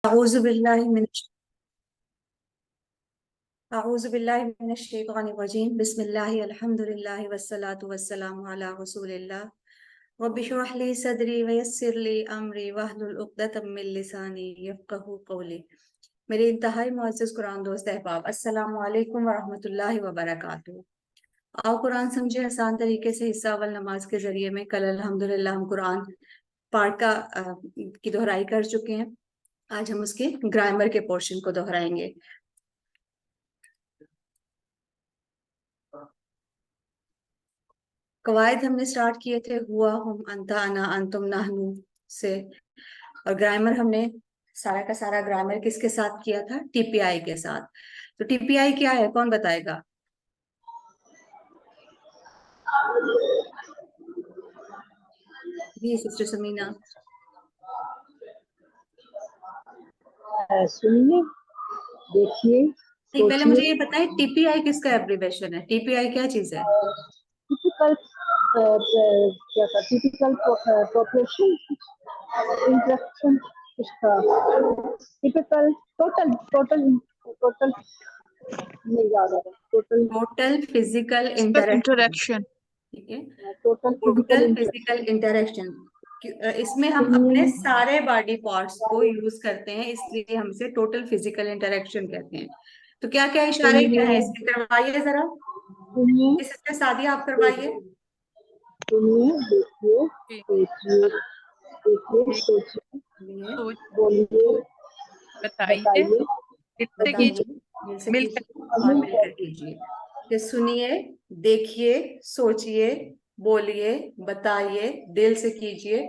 أعوذ بالله من أعوذ بالله من الشيطان الرجيم بسم الله الحمد لله والصلاة والسلام على رسول الله رب اشرح لي صدري ويسر لي أمري واحلل عقدة من لساني يفقهوا قولي. میرے انتہائی معزز قرآن دوست احباب، السلام علیکم ورحمۃ اللہ وبرکاتہ۔ آؤ قرآن سمجھے آسان طریقے سے حصہ اول نماز کے ذریعے میں۔ کل الحمدللہ ہم قرآن پارٹ کی دہرائی کر چکے ہیں۔ آج ہم اس کے گرامر کے پورشن کو دہرائیں گے۔ قواعد ہم نے سٹارٹ کیے تھے ہوا، ہم، انتا، انا، انتم، نحنو سے، اور گرامر ہم نے سارا کا سارا گرامر کس کے ساتھ کیا تھا؟ ٹی پی آئی کے ساتھ۔ تو ٹی پی آئی کیا ہے، کون بتائے گا؟ جی سسٹر سمینا۔ سنیے، دیکھیے، پہلے مجھے یہ بتائیں ٹی پی آئی کس کا ایبریویشن ہے؟ ٹی پی آئی کیا چیز ہے؟ ٹیپیکل کیا تھا؟ ٹیپیکل پروفیشن انٹریکشن، اس کا ٹیپیکل ٹوٹل نہیں یاد آ رہا، ٹوٹل فزیکل انٹریکشن۔ ٹھیک ہے، ٹوٹل ٹوٹل فزیکل انٹریکشن۔ اس میں ہم اپنے سارے باڈی پارٹس کو یوز کرتے ہیں، اس لیے ہم سے ٹوٹل فزیکل انٹریکشن کہتے ہیں۔ تو کیا کیا اشارے کیا ہیں اس کے، کروائیے ذرا، اس سے سادیہ آپ کروائیے۔ سنیے، دیکھیے، سوچیے، بولیے، بتائیے، مل کر کیجیے۔ کہ سنیے، دیکھیے، سوچیے، بولیے، بتائیے، دل سے کیجیے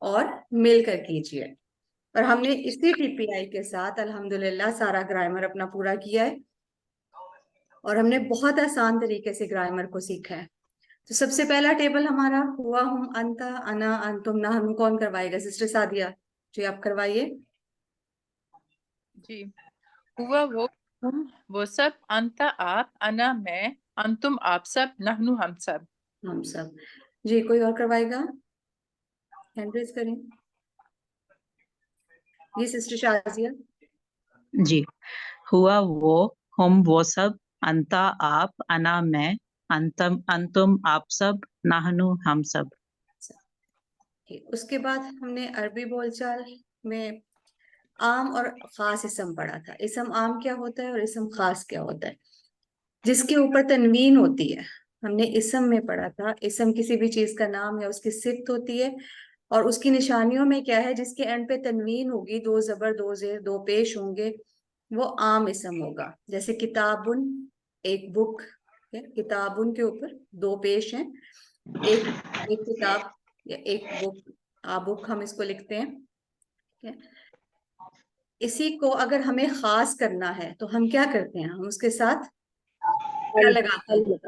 اور مل کر کیجیے۔ اور ہم نے اسی ٹی پی آئی کے ساتھ الحمدللہ سارا گرامر اپنا پورا کیا ہے، اور ہم نے بہت آسان طریقے سے گرامر کو سیکھا ہے۔ تو سب سے پہلا ٹیبل ہمارا ہوا، ہم، انتا، انا، انتم، نحنو، کون کروائے گا؟ سسٹر سعدیہ جی آپ کروائیے۔ جی، ہوا وہ سب، انتا آپ، انا میں، انتم آپ سب، نحنو ہم سب۔ ہم سب۔ جی کوئی اور کروائے گا؟ ہینڈ ریز کریں جی سسٹر شازیہ۔ جی، ہوا وہ، ہم وہ سب، انتا آپ، انا میں، انتم آپ سب، نحنو ہم سب۔ اس کے بعد ہم نے عربی بول چال میں عام اور خاص اسم پڑھا تھا۔ اسم عام کیا ہوتا ہے اور اسم خاص کیا ہوتا ہے؟ جس کے اوپر تنوین ہوتی ہے، ہم نے اسم میں پڑھا تھا، اسم کسی بھی چیز کا نام یا اس کی صفت ہوتی ہے، اور اس کی نشانیوں میں کیا ہے، جس کے اینڈ پہ تنوین ہوگی، دو زبر، دو زیر، دو پیش ہوں گے، وہ عام اسم ہوگا۔ جیسے کتابن، ایک بک، کتابن کے اوپر دو پیش ہیں، ایک کتاب یا ایک بک، بک ہم اس کو لکھتے ہیں۔ اسی کو اگر ہمیں خاص کرنا ہے تو ہم کیا کرتے ہیں، ہم اس کے ساتھ کیا لگاتے ہیں؟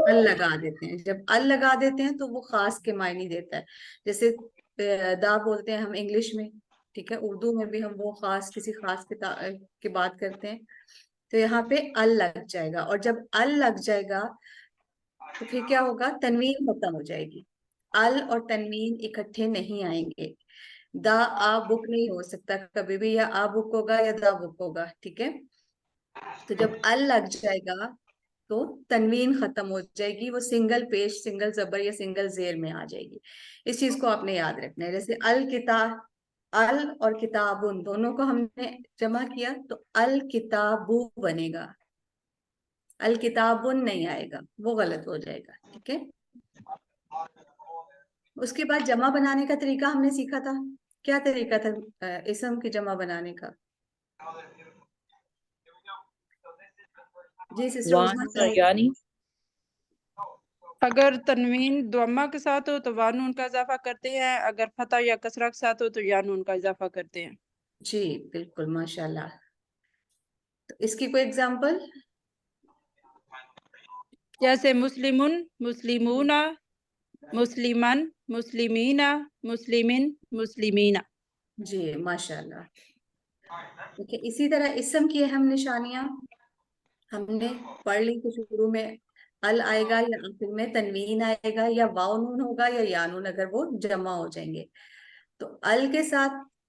ال لگا دیتے ہیں۔ جب ال لگا دیتے ہیں تو وہ خاص کے معنی دیتا ہے۔ جیسے دا بولتے ہیں ہم انگلش میں، ٹھیک ہے، اردو میں بھی ہم وہ خاص، کسی خاص کی بات کرتے ہیں، تو یہاں پہ ال لگ جائے گا، اور جب ال لگ جائے گا تو پھر کیا ہوگا، تنوین ختم ہو جائے گی۔ ال اور تنوین اکٹھے نہیں آئیں گے۔ دا آ بک نہیں ہو سکتا کبھی بھی، یا آ بک ہوگا یا دا بک ہوگا، ٹھیک ہے۔ تو جب ال لگ جائے گا تو تنوین ختم ہو جائے گی، وہ سنگل پیش، سنگل زبر یا سنگل زیر میں آ جائے گی۔ اس چیز کو آپ نے یاد رکھنا ہے۔ جیسے الکتاب، ال اور کتابن دونوں کو ہم نے جمع کیا تو الکتابو بنے گا، الکتابن نہیں آئے گا، وہ غلط ہو جائے گا، ٹھیک ہے۔ اس کے بعد جمع بنانے کا طریقہ ہم نے سیکھا تھا۔ کیا طریقہ تھا اسم کی جمع بنانے کا؟ جی سسٹر عظمیٰ صاحب۔ یعنی اگر تنوین ضمہ کے ساتھ ہو تو وانون کا اضافہ کرتے ہیں، اگر فتح یا کسرہ کے ساتھ ہو تو یانون کا اضافہ کرتے ہیں۔ جی بالکل، ماشاءاللہ۔ تو اس کی کوئی اگزامپل؟ جیسے مسلمن، مسلمون، مسلمن، مسلمین، مسلمن، مسلمین۔ جی ماشاءاللہ۔ دیکھیں اسی طرح اسم کی اہم نشانیاں ہم نے پڑھ لی کہ شروع میں ال آئے گا یا آخر میں تنوین آئے گا، یا واو نون ہوگا یا یانون اگر وہ جمع ہو جائیں گے۔ تو ال کے ساتھ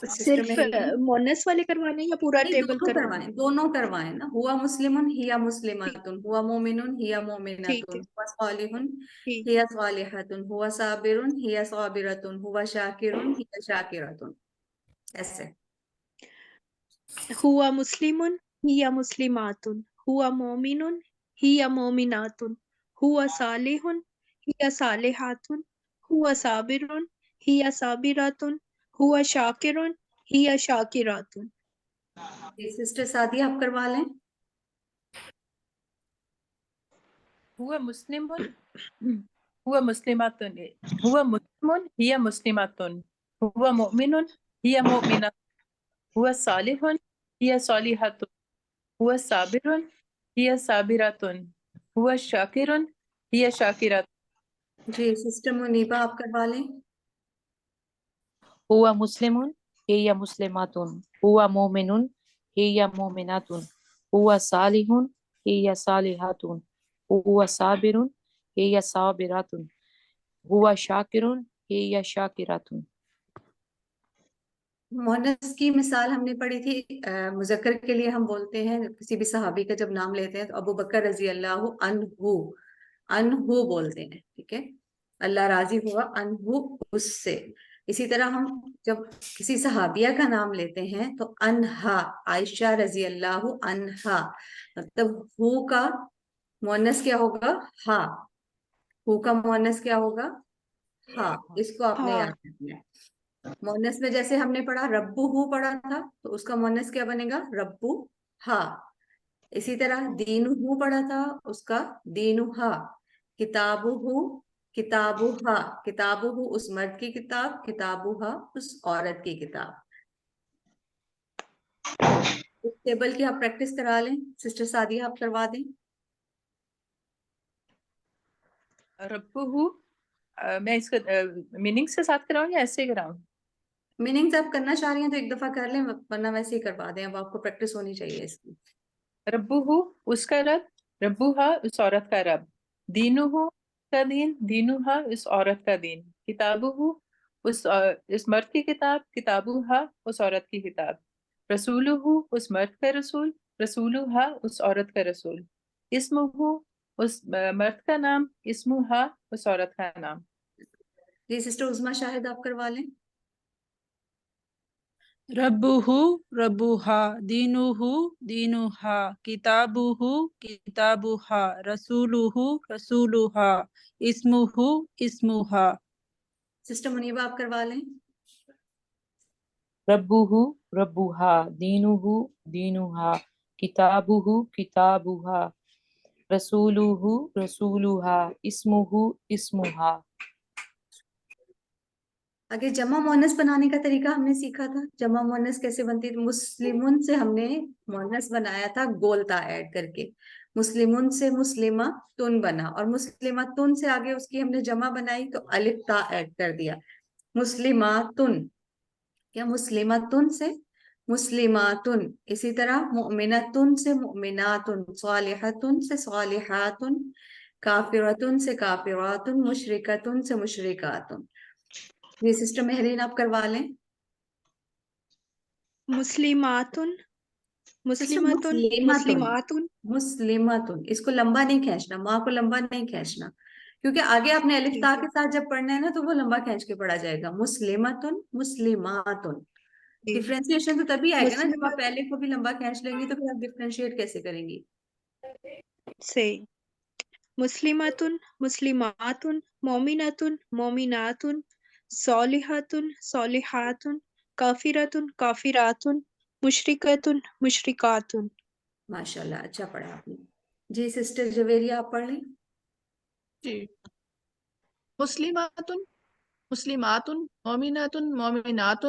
صرف مونس والے کروانے یا پورا نہیں، ٹیبل دونوں کروانا؟ کروائیں، دونوں کروائیں نا. ہوا مسلمن ہیا مسلماتن، ہوا مومنن ہیا ٹھیک مومناتن، ٹھیک ہوا صالحن ٹھیک. ہیا صالحاتن، ہوا صابرن ہیا صابراتن، ہوا شاکرن ہیا شاکراتن. ایسے. ہوا مسلمن ہی مسلماتن، ہوا مومنن ہی مومناتن، ہوا صالحن ہی صالحاتن، ہوا صابرن ہی صابراتن، ہوا شاکرن ہی شاکراتن. سسٹر سعدیہ آپ کروا لیں. هو مسلم هو مسلمات هو مسلم هي مسلمات هو مؤمن هي مؤمنة هو صالح هي صالحة هو صابر هي صابرة هو شاكر هي شاكرة. جی سسٹر منیبہ آپ کروا لیں. هو مسلم هي مسلمات هو مؤمن هي مؤمنات هو صالح هي صالحات هو صابر هي صابرات هو شاكر هي شاكرات. مؤنث کی مثال ہم نے پڑھی تھی. مذکر کے لیے ہم بولتے ہیں کسی بھی صحابی کا جب نام لیتے ہیں تو ابو بکر رضی اللہ عنہ، عنہ بولتے ہیں. ٹھیک ہے، اللہ راضی ہوا عنہ اس سے. اسی طرح ہم جب کسی صحابیہ کا نام لیتے ہیں تو انہا، عائشہ رضی اللہ عنہا، مطلب ہو کا مؤنث کیا ہوگا؟ ہا. ہو کا مؤنث کیا ہوگا؟ ہا. اس کو آپ نے ہاں. یاد رکھنا ہے. مؤنث میں جیسے ہم نے پڑھا ربو ہو پڑھا تھا تو اس کا مؤنث کیا بنے گا؟ ربو ہا. اسی طرح دین ہو پڑھا تھا، اس کا دین ہا. کتاب ہو، کتاب ہا. کتاب ہو اس مرد کی کتاب، کتاب ہا اس عورت کی کتاب. اس ٹیبل کی آپ پریکٹس کرا لیں. سسٹر سعدیہ آپ کروا دیں. ربه میں اس کا میننگ سے ساتھ کراؤں یا ایسے کراؤں؟ میننگز آپ کرنا چاہ رہی ہیں تو ایک دفعہ کر لیں، ورنہ ویسے ہی کروا دیں. اب آپ کو پریکٹس ہونی چاہیے اس کی. ربه اس کا رب، ربوها اس عورت کا رب، دینه کا دین، دینوها اس عورت کا دین، کتابه اس مرد کی کتاب، کتابوها اس عورت کی کتاب، رسولہ اس مرد کا رسول، رسولوها اس عورت کا رسول، اسمہ اس مرد کا نام، اسمها اس عورت کا نام. جی سسٹر عظمیٰ شاہد آپ کروا لیں. ربہ ربہا، دینہ دینہا، کتابہ کتابہا، رسولہ رسولہا، اسمہ اسمہا. سسٹر منیبہ آپ کروا لیں. ربہ ربہا، دینہ دینہا، کتابہ کتابہا، رسولہ رسولہا، اسمہ اسمہا. آگے جمع مؤنث بنانے کا طریقہ ہم نے سیکھا تھا. جمع مؤنث کیسے بنتی تھی؟ مسلمن سے ہم نے مؤنث بنایا تھا گولتا ایڈ کر کے. مسلمن سے مسلمہ تن بنا، اور مسلمہ تن سے آگے اس کی ہم نے جمع بنائی تو الف تا ایڈ کر دیا. مسلماتن، کیا مسلمتن سے مسلماتن. اسی طرح مؤمنتن سے مؤمناتن، صالحتن سے صالحاتن، کافرتن سے کافراتن، مشرکتن سے مشرکاتن. یہ سسٹر مہرین آپ کروا لیں. مسلماتن، مسلماتن، مسلماتن. مسلماتن، اس کو لمبا نہیں کھینچنا، ماں کو لمبا نہیں کھینچنا، کیونکہ آگے آپ نے الف تا کے ساتھ جب پڑھنا ہے نا تو وہ لمبا کھینچ کے پڑھا جائے گا. مسلماتن مسلماتن. ڈفرینسیشن تو تبھی آئے گا نا جب آپ پہلے کو بھی لمبا کھینچ لیں گی، تو پھر آپ ڈفرینشیٹ کیسے کریں گی؟ صحیح. مسلماتن مسلماتن، مومناتن مومناتن، صالحاتن صالحاتن، کافراتن کافراتن، مشرکاتن مشرکاتن. ماشاء اللہ، اچھا پڑھا آپ نے. جی سسٹر جویریہ آپ پڑھ لیں. جی. مسلمات مسلمات، مومنات مومنات،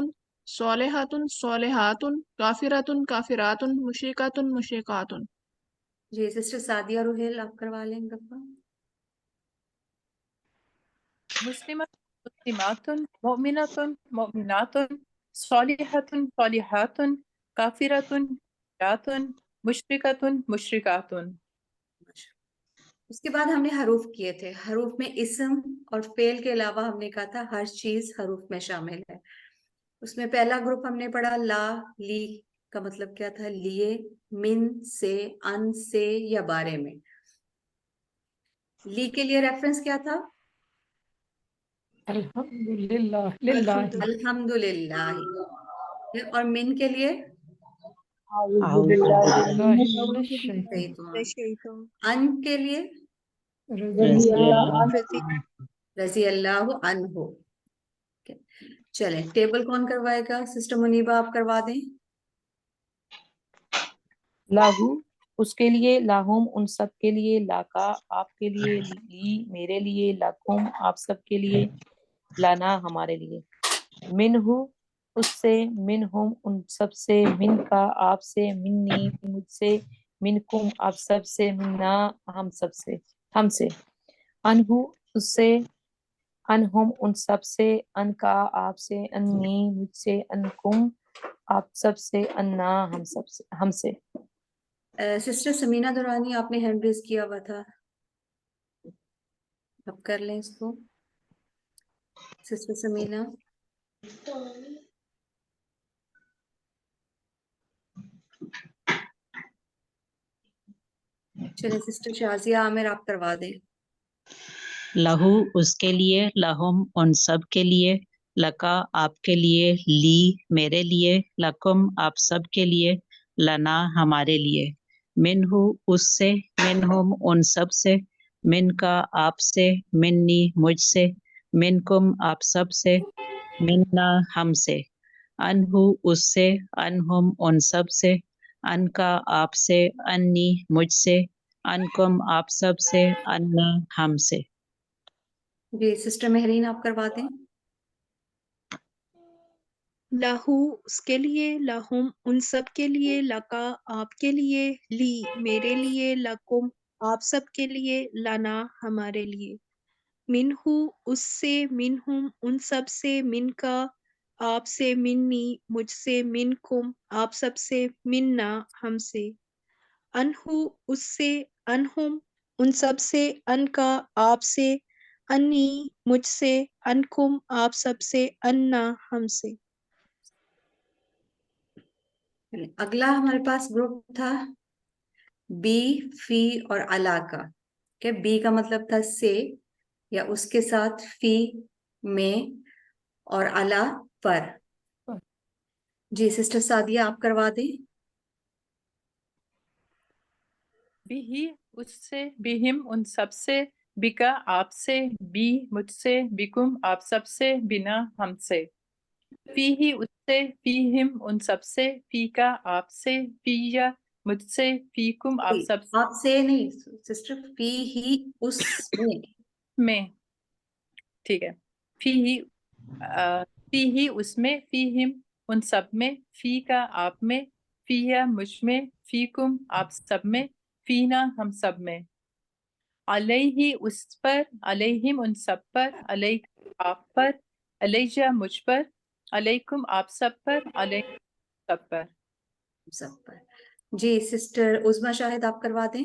صالحات صالحات، کافرات کافرات، مشرکات مشرکات. جی سسٹر سعدیہ روہیل آپ کروا لیں ایک دفعہ. مسلمات مسلمات، مؤمنات مؤمنات، صالحات صالحات، کافرات کافرات، مشرکات مشرکات. اس کے بعد ہم نے حروف کیے تھے. حروف میں اسم اور فعل کے علاوہ ہم نے کہا تھا ہر چیز حروف میں شامل ہے. اس میں پہلا گروپ ہم نے پڑھا لا لی کا مطلب کیا تھا, لیے, من سے, ان سے یا بارے میں. لی کے لیے ریفرنس کیا تھا؟ الحمدللہ للہ. الحمدللہ. اور من کے لیے اعوذ باللہ من اللہ شیطان. ان کے لیے رضی اللہ عنہ. رضی اللہ عنہ. چلیں ٹیبل کون کروائے گا؟ سسٹر منیبہ آپ کروا دیں. لاہو اس کے لیے, لاہم ان سب کے لیے, لاکا آپ کے لیے, لی میرے لیے, لکم آپ سب کے لیے, لانا ہمارے لیے. منہو اس سے, منہم ان سب سے, من کا آپ سے, منی مجھ سے, منکم آپ سب سے, منا ہم سب سے, ہم سے. انہو اس سے, انہم ان سب سے, ان کا آپ سے, انی مجھ سے, انکم آپ سب سے, انا ہم سب سے, ہم سے. سسٹر سمینہ دورانی آپ نے ہینڈ ریز کیا ہوا تھا, اب کر لیں اس کو. سسٹر سمینہ. چلیں سسٹر شازیہ عامر آپ کروا دیں. لہو اس کے لیے, لہم ان سب کے لیے, لکا آپ کے لیے, لی میرے لیے, لکم آپ سب کے لیے, لنا ہمارے لیے. منہو اس سے, منہم ان سب سے, من کا آپ سے, منی مجھ سے, منکم آپ سب سے, منا ہم سے. انہو اس سے, انہم ان سب سے, ان کا آپ سے, انی مجھ سے, انکم آپ سب سے, انا ہم سے. جی سسٹر مہرین آپ کروا دیں. لاہو اس کے لیے, لاہم ان سب کے لیے, لکا آپ کے لیے, لی میرے لیے, لکم آپ سب کے لیے, لانا ہمارے لیے. منہو اس سے, منہم ان سب سے, من کا آپ سے, منی مجھ سے, منکم آپ سب سے, منا ہم سے. انہو اس سے, انہم ان سب سے, ان کا آپ سے, انی مجھ سے, انکم آپ سب سے, انا ہم سے. اگلا ہمارے پاس گروپ تھا بی, فی اور الا کا. کہ بی کا مطلب تھا سے یا اس کے ساتھ, فی میں, اور الا پر. جی سسٹر سعدیہ آپ کروا دیں. بھی اس سے, بہم ان سب سے, بکا آپ سے, بی مجھ سے, بکم آپ سب سے, بنا ہم سے. فی ہی اس سے, فیہم ان سب سے, فی کا آپ سے, فیا مجھ سے, فیکم آپ سب سے, آپ سے نہیں سسٹر, فی ہی اس میں. ٹھیک ہے. فی ہی اس میں, فیہم ان سب میں, فی کا آپ میں, فیا مجھ میں, فیکم آپ سب میں, فینا ہم سب میں. علیہ اس پر, علیہم ان سب پر, علیہ آپ پر, علیہ مجھ پر, علیکم آپ سب پر, علیہ سب پر. سب پر. جی سسٹر عظما شاہد آپ کروا دیں.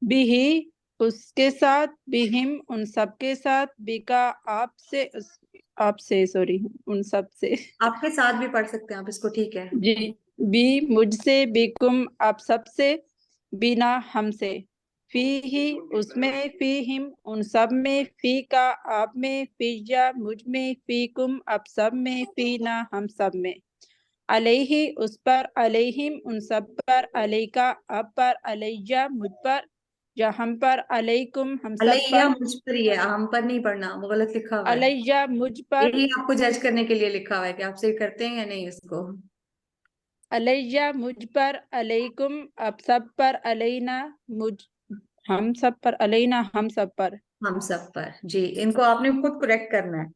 بھی اس کے ساتھ, بہم ان سب کے ساتھ, بیکا آپ سے, آپ سے سوری ان سب سے. آپ کے ساتھ بھی پڑھ سکتے ہیں آپ اس کو, ٹھیک ہے. جی, بی مجھ سے, بیکم آپ سب سے, بینا ہم سے. فی ہی اس میں, فیہم ان سب میں, فی کا آپ میں, فیجا مجھ میں, فیکم آپ سب میں, فینا ہم سب میں. علیہ اس پر, علیہم ان سب پر, علیکا آپ پر, علیہ مجھ پر یا ہم پر, علیکم ہم سب علیہ پر, مجھ پر ہی ہے, ہم پر نہیں پڑھنا, وہ غلط لکھا ہوا ہے. علیہ مجھ پر, یہی آپ کو جج کرنے کے لیے لکھا ہوا ہے کہ آپ سے کرتے ہیں یا نہیں اس کو. علیہ مجھ پر, علیکم آپ سب پر, علینا مجھ ہم سب پر, علینا ہم سب پر. ہم سب پر. جی ان کو آپ نے خود کریکٹ کرنا ہے.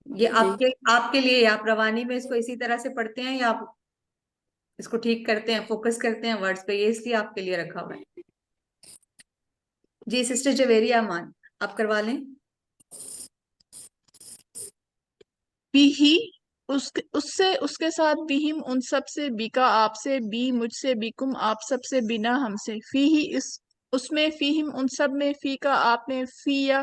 یہ جی. آپ کے لیے, آپ روانی میں اس کو اسی طرح سے پڑھتے ہیں یا آپ اس کو ٹھیک کرتے ہیں, فوکس کرتے ہیں ورڈز پہ, یہ اس لیے آپ کے لیے رکھا ہوا ہے. جی سسٹر جویری امان آپ کروا لیں. بھی ہی اس سے, اس کے ساتھ, بہم ان سب سے, بیکا آپ سے, بی مجھ سے, بیکم آپ سب سے, بنا ہم سے. فی ہی اس میں, فیہم ان سب میں, فی کا آپ میں, فیا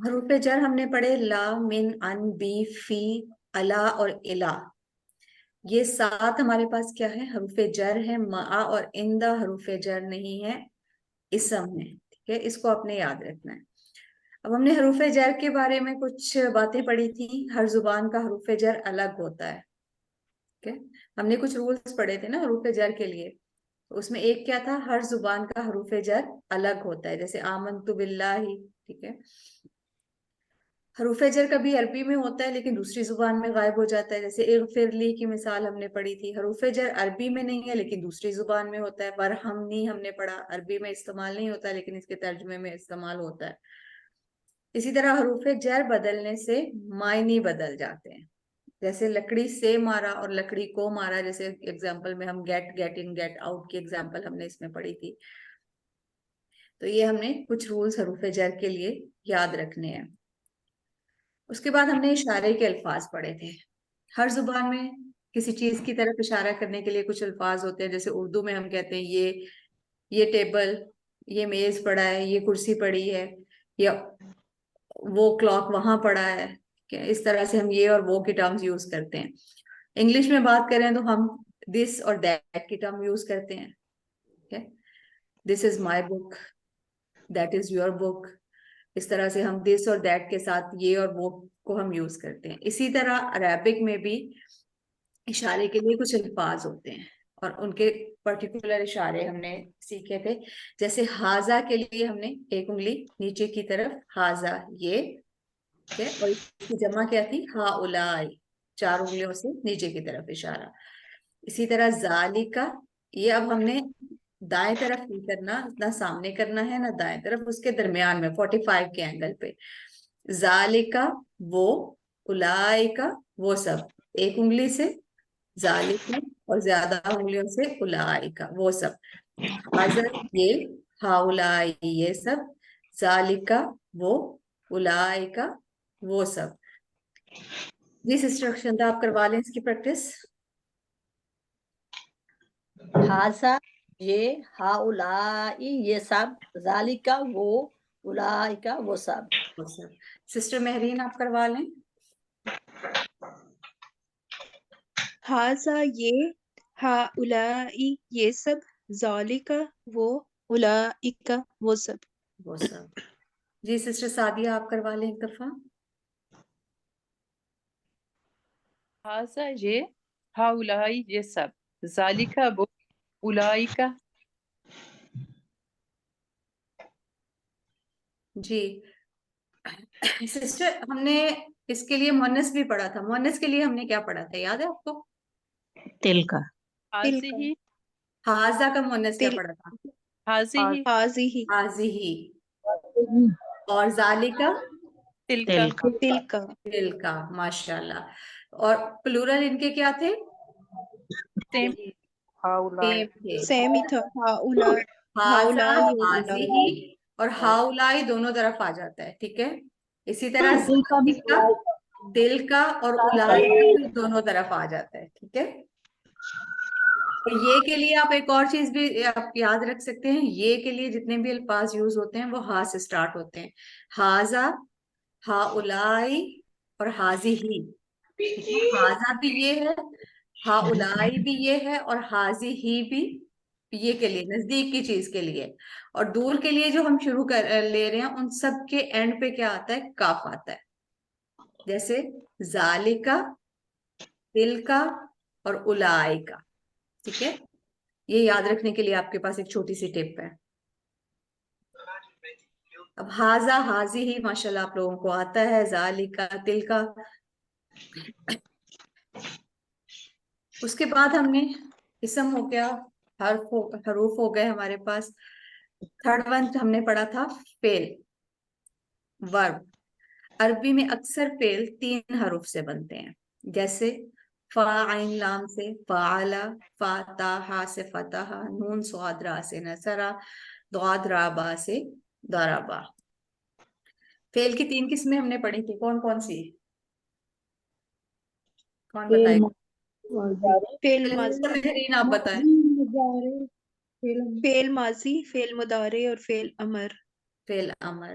اب حروف جر ہم نے پڑھے لا، من، ان، بی، فی، الا اور الا. یہ 7 ہمارے پاس کیا ہے؟ حروف جر ہے. مع اور اندہ حروف جر نہیں ہے، اسم ہے. ٹھیک ہے، اس کو آپ نے یاد رکھنا ہے. اب ہم نے حروف جر کے بارے میں کچھ باتیں پڑھی تھی. ہر زبان کا حروف جر الگ ہوتا ہے. ٹھیک ہے، ہم نے کچھ رولز پڑھے تھے نا حروف جر کے لیے. اس میں ایک کیا تھا؟ ہر زبان کا حروف جر الگ ہوتا ہے. جیسے آمنت باللہ. ٹھیک ہے، حروف جر کبھی عربی میں ہوتا ہے لیکن دوسری زبان میں غائب ہو جاتا ہے. جیسے اغفر لی کی مثال ہم نے پڑھی تھی. حروف جر عربی میں نہیں ہے لیکن دوسری زبان میں ہوتا ہے. ورحمنی ہم نے پڑھا، عربی میں استعمال نہیں ہوتا لیکن اس کے ترجمے میں استعمال ہوتا ہے. اسی طرح حروف جر بدلنے سے معنی بدل جاتے ہیں. جیسے لکڑی سے مارا اور لکڑی کو مارا، جیسے ایگزامپل میں ہم get, get in, get out کی ایگزامپل ہم نے اس میں پڑھی تھی. تو یہ ہم نے کچھ رولز حروف جر کے لیے یاد رکھنے ہیں. اس کے بعد ہم نے اشارے کے الفاظ پڑھے تھے. ہر زبان میں کسی چیز کی طرف اشارہ کرنے کے لیے کچھ الفاظ ہوتے ہیں. جیسے اردو میں ہم کہتے ہیں یہ ٹیبل، یہ میز پڑا ہے، یہ کرسی پڑی ہے، یا وہ کلاک وہاں پڑا ہے. اس طرح سے ہم یہ اور وہ کی ٹرمز یوز کرتے ہیں. انگلش میں بات کریں تو ہم دس اور دیٹ کی ٹرم یوز کرتے ہیں. دس از مائی بک، دیٹ از یور بک. اس طرح سے ہم دس اور دیٹ کے ساتھ یہ اور وہ کو ہم یوز کرتے ہیں. اسی طرح عربک میں بھی اشارے کے لیے کچھ الفاظ ہوتے ہیں اور ان کے پرٹیکولر اشارے ہم نے سیکھے تھے. جیسے ہاضا کے لیے ہم نے ایک انگلی نیچے کی طرف، ہاضا یہ. اور اس کی جمع کیا تھی؟ ہا اولائی، 4 انگلیوں سے نیچے کی طرف اشارہ. اسی طرح ذالکا، یہ اب ہم نے دائیں طرف نہیں کرنا، نہ سامنے کرنا ہے نہ دائیں طرف، اس کے درمیان میں 45 کے اینگل پہ. ذالکا وہ، اولائکا وہ سب، ایک انگلی سے ذالکا اور زیادہ انگلیوں سے اولائکا وہ سب. حاضر یہ، ہاؤلائی یہ سب، ذالکا وہ، اولائکا وہ سب. جی سسٹر اکشنتا آپ کروا لیں اس کی پریکٹس. ہاضا یہ، ہاؤلائی یہ سب، ذالکا وہ، اولائکا وہ سب. سسٹر مہرین آپ کروا لیں. ہاذا یہ، ہاؤلائی یہ سب، ذالک وہ، اولئک وہ سب. وہ سب. جی سسٹر سعدیہ آپ کروا لیں ایک دفعہ. ہاذا یہ، ہاؤلائی یہ سب، ذالکا وہ، اولئک. جی سسٹر ہم نے اس کے لیے مؤنث بھی پڑھا تھا. مؤنث کے لیے ہم نے کیا پڑھا تھا یاد ہے آپ کو؟ تل کا. ہاذہ، ہاضا کا مؤنث کیا تل- پڑھا تھا؟ ہاذہ، حاذہ، حاضی. اور ذالکا تلکا. تل کا. تلک. دل کا. ماشاءاللہ. اور پلورل ان کے کیا تھے؟ سیم. سیم تھے. سیم ہی تھا. ہاؤلائی، ہاضا، ہاؤلائی اور حاضی اولئک. اور ہاؤلائی دونوں طرف آ جاتا ہے. ٹھیک ہے، اسی طرح دل کا بھی ذالکا، دل کا اور اولائک کا دونوں طرف آ جاتا ہے. ٹھیک ہے. اور یہ کے لیے آپ ایک اور چیز بھی آپ یاد رکھ سکتے ہیں. یہ کے لیے جتنے بھی الفاظ یوز ہوتے ہیں وہ ہا سے سٹارٹ ہوتے ہیں. ہاضا، ہاؤلائی اور حاضی ہی. ہاضا بھی یہ ہے، ہاؤلائی بھی یہ ہے اور حاضی ہی بھی یہ کے لیے، نزدیک کی چیز کے لیے. اور دور کے لیے جو ہم شروع کر لے رہے ہیں ان سب کے اینڈ پہ کیا آتا ہے؟ کاف آتا ہے. جیسے ذالکا، دل کا اور اولائکا. ٹھیک ہے، یہ یاد رکھنے کے لیے آپ کے پاس ایک چھوٹی سی ٹپ ہے. اب ہاضا، حاضی ہی ماشاءاللہ آپ لوگوں کو آتا ہے. ذالکا، دل کا. اس کے بعد ہم نے اسم ہو گیا، حروف ہو گئے ہمارے پاس. تھرڈ ون ہم نے پڑھا تھا فعل، ورب. عربی میں اکثر فعل 3 حروف سے بنتے ہیں. جیسے فا عین لام سے فعلا، فا تا ہا سے فتح، نون صاد را سے نصرا، ضاد را با سے ضربا. فعل کی 3 قسمیں ہم نے پڑھی تھی. کون کون سی؟ کون بتائے؟ فعل ماضی، مہرین آپ بتائیں. فعل ماضی، فعل مضارع اور فعل امر. فعل امر.